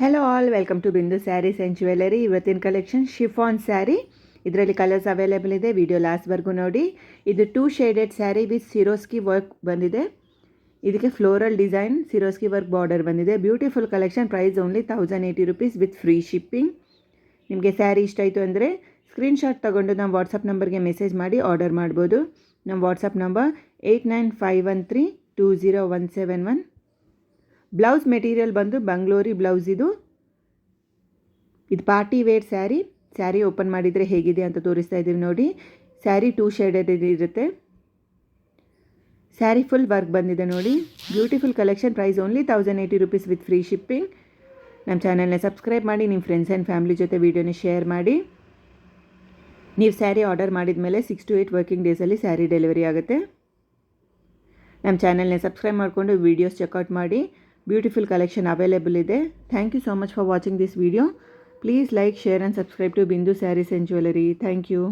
Hello all, welcome to Bindu sarees and jewellery. ಇವತ್ತಿನ collection chiffon saree. ಇದರಲ್ಲಿ colours available ಇದೆ. Video ಲಾಸ್ಟ್ವರೆಗೂ ನೋಡಿ. ಇದು 2 shaded saree with Swarovski work ಬಂದಿದೆ. ಇದಕ್ಕೆ floral design Swarovski work border ಬಂದಿದೆ. Beautiful collection. Price only 1080 rupees with free shipping. ನಿಮಗೆ ಸ್ಯಾರಿ ಇಷ್ಟ ಆಯಿತು ಅಂದರೆ ಸ್ಕ್ರೀನ್ಶಾಟ್ ತೊಗೊಂಡು ನಮ್ಮ ವಾಟ್ಸಪ್ ನಂಬರ್ಗೆ ಮೆಸೇಜ್ ಮಾಡಿ ಆರ್ಡರ್ ಮಾಡ್ಬೋದು. ನಮ್ಮ ವಾಟ್ಸಪ್ ನಂಬರ್ 8951320171. ಬ್ಲೌಸ್ ಮೆಟೀರಿಯಲ್ ಬಂದು ಬಂಗ್ಳೂರಿ ಬ್ಲೌಸ್. ಇದು party wear sari. Sari open ಮಾಡಿದರೆ ಹೇಗಿದೆ ಅಂತ ತೋರಿಸ್ತಾ ಇದ್ದೀವಿ ನೋಡಿ. ಸ್ಯಾರಿ 2 ಶೇಡೆಡ್ ಇರುತ್ತೆ. ಸ್ಯಾರಿ ಫುಲ್ ವರ್ಕ್ ಬಂದಿದೆ ನೋಡಿ. Beautiful collection. Price only 1080 rupees with free shipping. ನಮ್ಮ ಚಾನಲ್ನ ಸಬ್ಸ್ಕ್ರೈಬ್ ಮಾಡಿ, ನಿಮ್ಮ ಫ್ರೆಂಡ್ಸ್ ಆ್ಯಂಡ್ ಫ್ಯಾಮಿಲಿ ಜೊತೆ ವೀಡಿಯೋನ ಶೇರ್ ಮಾಡಿ. ನೀವು ಸ್ಯಾರಿ ಆರ್ಡರ್ ಮಾಡಿದ ಮೇಲೆ 6 to 8 ವರ್ಕಿಂಗ್ ಡೇಸಲ್ಲಿ ಸ್ಯಾರಿ ಡೆಲಿವರಿ ಆಗುತ್ತೆ. ನಮ್ಮ ಚಾನಲ್ನ ಸಬ್ಸ್ಕ್ರೈಬ್ ಮಾಡಿಕೊಂಡು ವೀಡಿಯೋಸ್ ಚೆಕ್ಔಟ್ ಮಾಡಿ. ಬ್ಯೂಟಿಫುಲ್ ಕಲೆಕ್ಷನ್ ಅವೈಲೇಬಲ್ ಇದೆ. Thank you so much for watching this video. Please like, share and subscribe to Bindu sarees and jewellery. Thank you.